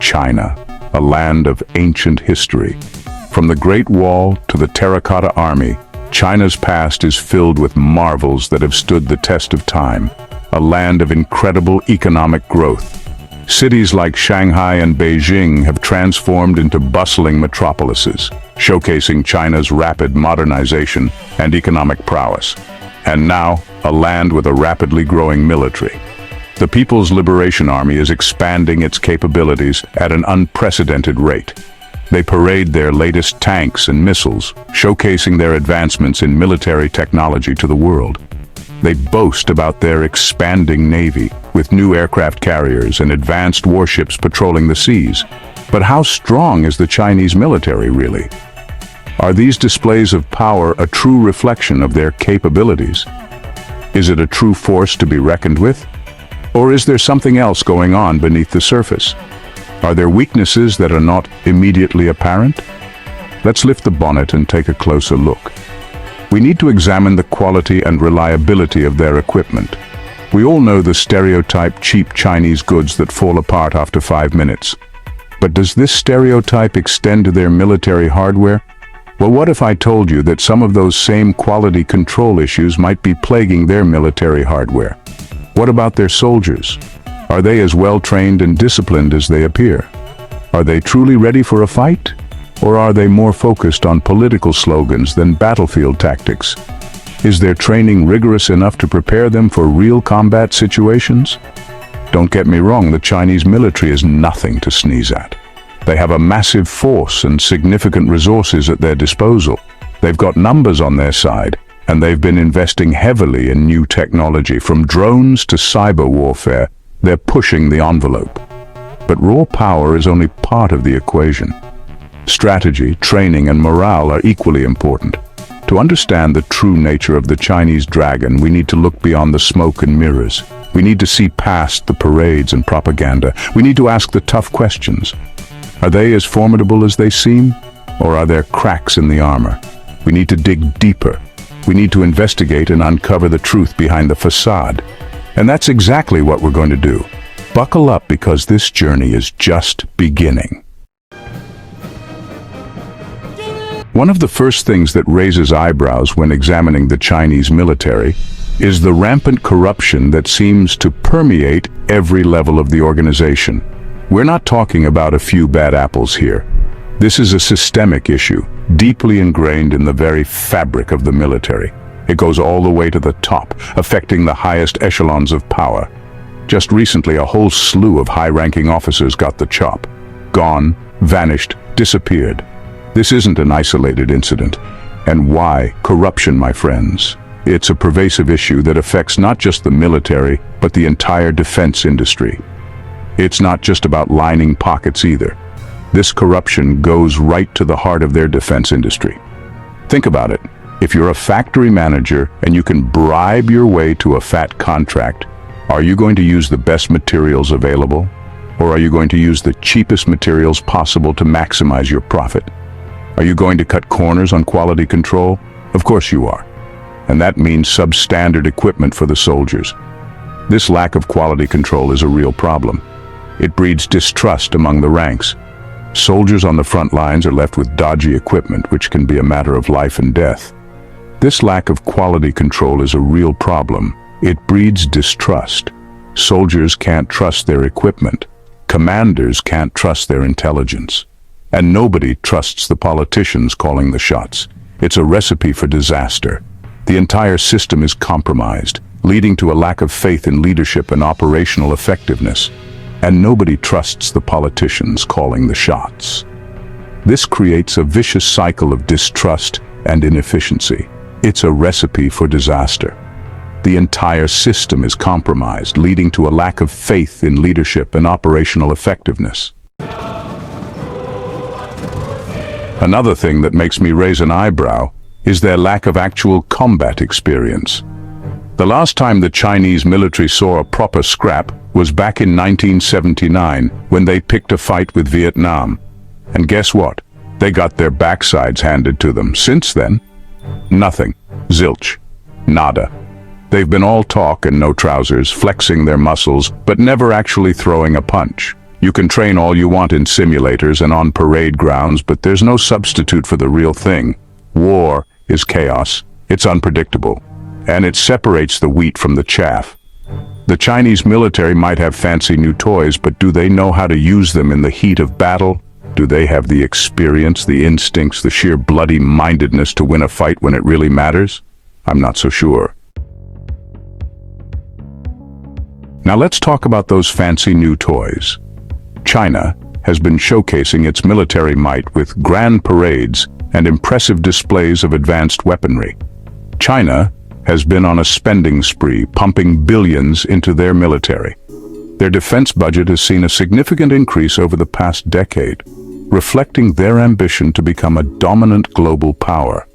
China, a land of ancient history. From the Great Wall to the Terracotta Army, China's past is filled with marvels that have stood the test of time, a land of incredible economic growth. Cities like Shanghai and Beijing have transformed into bustling metropolises, showcasing China's rapid modernization and economic prowess. And now, a land with a rapidly growing military. The People's Liberation Army is expanding its capabilities at an unprecedented rate. They parade their latest tanks and missiles, showcasing their advancements in military technology to the world. They boast about their expanding navy, with new aircraft carriers and advanced warships patrolling the seas. But how strong is the Chinese military really? Are these displays of power a true reflection of their capabilities? Is it a true force to be reckoned with? Or is there something else going on beneath the surface? Are there weaknesses that are not immediately apparent? Let's lift the bonnet and take a closer look. We need to examine the quality and reliability of their equipment. We all know the stereotype cheap Chinese goods that fall apart after 5 minutes. But does this stereotype extend to their military hardware? Well, what if I told you that some of those same quality control issues might be plaguing their military hardware? What about their soldiers? Are they as well trained and disciplined as they appear? Are they truly ready for a fight? Or are they more focused on political slogans than battlefield tactics? Is their training rigorous enough to prepare them for real combat situations? Don't get me wrong, the Chinese military is nothing to sneeze at. They have a massive force and significant resources at their disposal. They've got numbers on their side, and they've been investing heavily in new technology. From drones to cyber warfare, they're pushing the envelope. But raw power is only part of the equation. Strategy, training, and morale are equally important. To understand the true nature of the Chinese dragon, we need to look beyond the smoke and mirrors. We need to see past the parades and propaganda. We need to ask the tough questions. Are they as formidable as they seem? Or are there cracks in the armor? We need to dig deeper. We need to investigate and uncover the truth behind the facade. And that's exactly what we're going to do. Buckle up, because this journey is just beginning. One of the first things that raises eyebrows when examining the Chinese military is the rampant corruption that seems to permeate every level of the organization. We're not talking about a few bad apples here. This is a systemic issue, deeply ingrained in the very fabric of the military. It goes all the way to the top, affecting the highest echelons of power. Just recently, a whole slew of high-ranking officers got the chop. Gone, vanished, disappeared. This isn't an isolated incident. And why? Corruption, my friends. It's a pervasive issue that affects not just the military, but the entire defense industry. It's not just about lining pockets either. This corruption goes right to the heart of their defense industry. Think about it. If you're a factory manager and you can bribe your way to a fat contract, are you going to use the best materials available? Or are you going to use the cheapest materials possible to maximize your profit? Are you going to cut corners on quality control? Of course you are. And that means substandard equipment for the soldiers. This lack of quality control is a real problem. It breeds distrust among the ranks. Soldiers on the front lines are left with dodgy equipment, which can be a matter of life and death. This lack of quality control is a real problem. It breeds distrust. Soldiers can't trust their equipment. Commanders can't trust their intelligence. And nobody trusts the politicians calling the shots. It's a recipe for disaster. The entire system is compromised, leading to a lack of faith in leadership and operational effectiveness. And nobody trusts the politicians calling the shots. This creates a vicious cycle of distrust and inefficiency. It's a recipe for disaster. The entire system is compromised, leading to a lack of faith in leadership and operational effectiveness. Another thing that makes me raise an eyebrow is their lack of actual combat experience. The last time the Chinese military saw a proper scrap was back in 1979, when they picked a fight with Vietnam. And guess what? They got their backsides handed to them. Since then, nothing. Zilch. Nada. They've been all talk and no trousers, flexing their muscles, but never actually throwing a punch. You can train all you want in simulators and on parade grounds, but there's no substitute for the real thing. War is chaos, it's unpredictable, and it separates the wheat from the chaff. The Chinese military might have fancy new toys, but do they know how to use them in the heat of battle? Do they have the experience, the instincts, the sheer bloody mindedness to win a fight when it really matters? I'm not so sure. Now let's talk about those fancy new toys. China has been showcasing its military might with grand parades and impressive displays of advanced weaponry. China has been on a spending spree, pumping billions into their military. Their defense budget has seen a significant increase over the past decade, reflecting their ambition to become a dominant global power.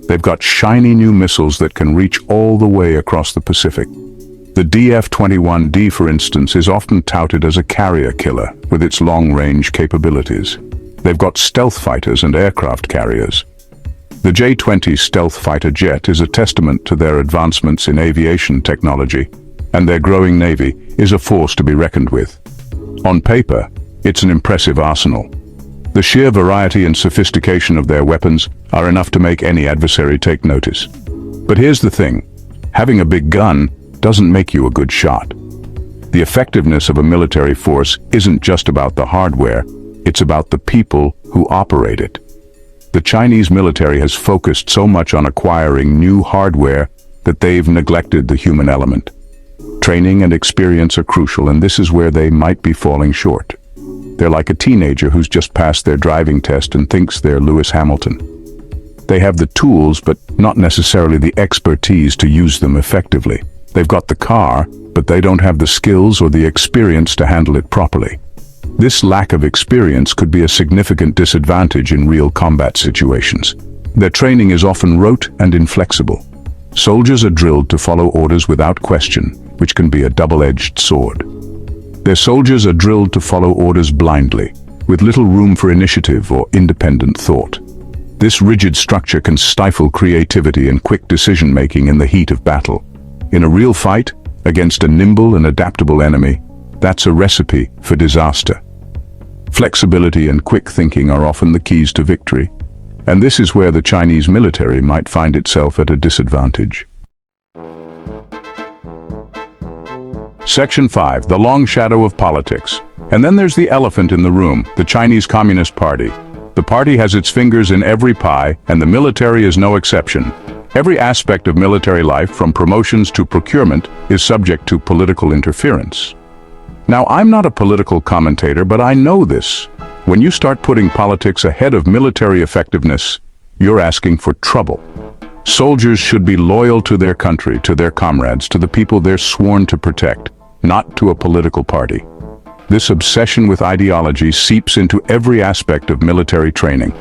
They've got shiny new missiles that can reach all the way across the Pacific. The DF-21D, for instance, is often touted as a carrier killer with its long-range capabilities. They've got stealth fighters and aircraft carriers. The J-20 stealth fighter jet is a testament to their advancements in aviation technology, and their growing navy is a force to be reckoned with. On paper, it's an impressive arsenal. The sheer variety and sophistication of their weapons are enough to make any adversary take notice. But here's the thing, having a big gun doesn't make you a good shot. The effectiveness of a military force isn't just about the hardware, it's about the people who operate it. The Chinese military has focused so much on acquiring new hardware that they've neglected the human element. Training and experience are crucial, and this is where they might be falling short. They're like a teenager who's just passed their driving test and thinks they're Lewis Hamilton. They have the tools, but not necessarily the expertise to use them effectively. They've got the car, but they don't have the skills or the experience to handle it properly. This lack of experience could be a significant disadvantage in real combat situations. Their training is often rote and inflexible. Soldiers are drilled to follow orders without question, which can be a double-edged sword. Their soldiers are drilled to follow orders blindly, with little room for initiative or independent thought. This rigid structure can stifle creativity and quick decision-making in the heat of battle. In a real fight, against a nimble and adaptable enemy, that's a recipe for disaster. Flexibility and quick thinking are often the keys to victory, and this is where the Chinese military might find itself at a disadvantage. Section 5, the long shadow of politics. And then there's the elephant in the room, the Chinese Communist Party. The party has its fingers in every pie, and the military is no exception. Every aspect of military life, from promotions to procurement, is subject to political interference. Now, I'm not a political commentator, but I know this. When you start putting politics ahead of military effectiveness, you're asking for trouble. Soldiers should be loyal to their country, to their comrades, to the people they're sworn to protect, not to a political party. This obsession with ideology seeps into every aspect of military training.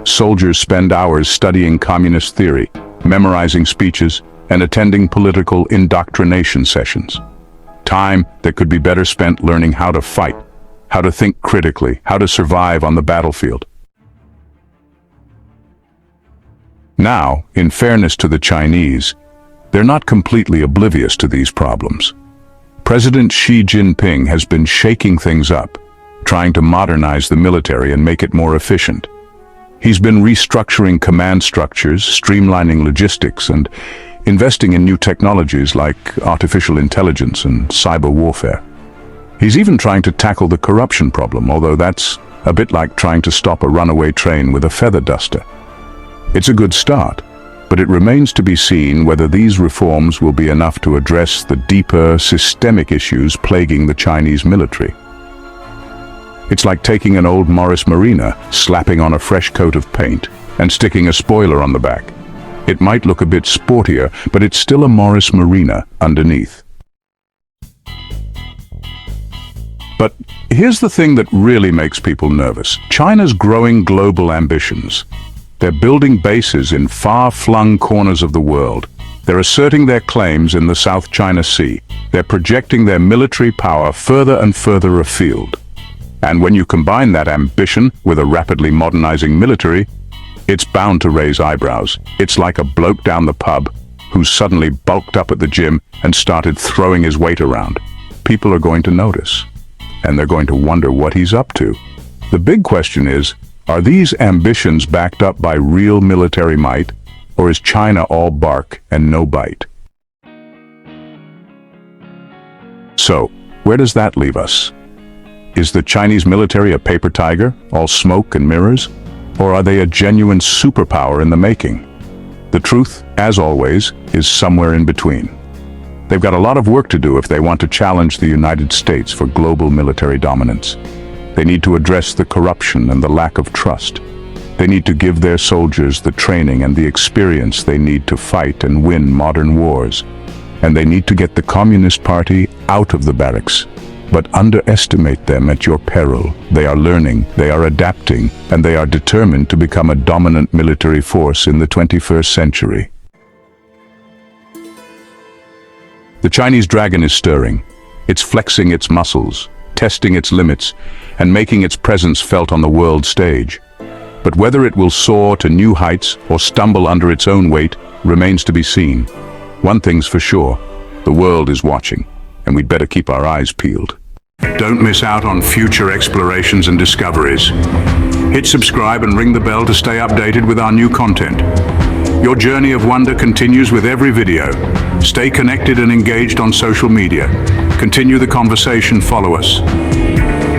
Soldiers spend hours studying communist theory, memorizing speeches, and attending political indoctrination sessions. Time that could be better spent learning how to fight, how to think critically, how to survive on the battlefield. Now, in fairness to the Chinese, they're not completely oblivious to these problems. President Xi Jinping has been shaking things up, trying to modernize the military and make it more efficient. He's been restructuring command structures, streamlining logistics, and investing in new technologies like artificial intelligence and cyber warfare. He's even trying to tackle the corruption problem, although that's a bit like trying to stop a runaway train with a feather duster. It's a good start, but it remains to be seen whether these reforms will be enough to address the deeper, systemic issues plaguing the Chinese military. It's like taking an old Morris Marina, slapping on a fresh coat of paint, and sticking a spoiler on the back. It might look a bit sportier, but it's still a Morris Marina underneath. But here's the thing that really makes people nervous. China's growing global ambitions. They're building bases in far-flung corners of the world. They're asserting their claims in the South China Sea. They're projecting their military power further and further afield. And when you combine that ambition with a rapidly modernizing military, it's bound to raise eyebrows. It's like a bloke down the pub who's suddenly bulked up at the gym and started throwing his weight around. People are going to notice. and they're going to wonder what he's up to. The big question is, are these ambitions backed up by real military might, or is China all bark and no bite? So, where does that leave us? Is the Chinese military a paper tiger, all smoke and mirrors? Or are they a genuine superpower in the making? The truth, as always, is somewhere in between. They've got a lot of work to do if they want to challenge the United States for global military dominance. They need to address the corruption and the lack of trust. They need to give their soldiers the training and the experience they need to fight and win modern wars. And they need to get the Communist Party out of the barracks. But underestimate them at your peril. They are learning, they are adapting, and they are determined to become a dominant military force in the 21st century. The Chinese dragon is stirring. It's flexing its muscles, testing its limits, and making its presence felt on the world stage. But whether it will soar to new heights or stumble under its own weight remains to be seen. One thing's for sure, the world is watching, and we'd better keep our eyes peeled. Don't miss out on future explorations and discoveries. Hit subscribe and ring the bell to stay updated with our new content. Your journey of wonder continues with every video. Stay connected and engaged on social media. Continue the conversation, follow us.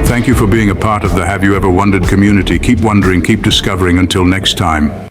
Thank you for being a part of the Have You Ever Wondered community. Keep wondering, keep discovering. Until next time.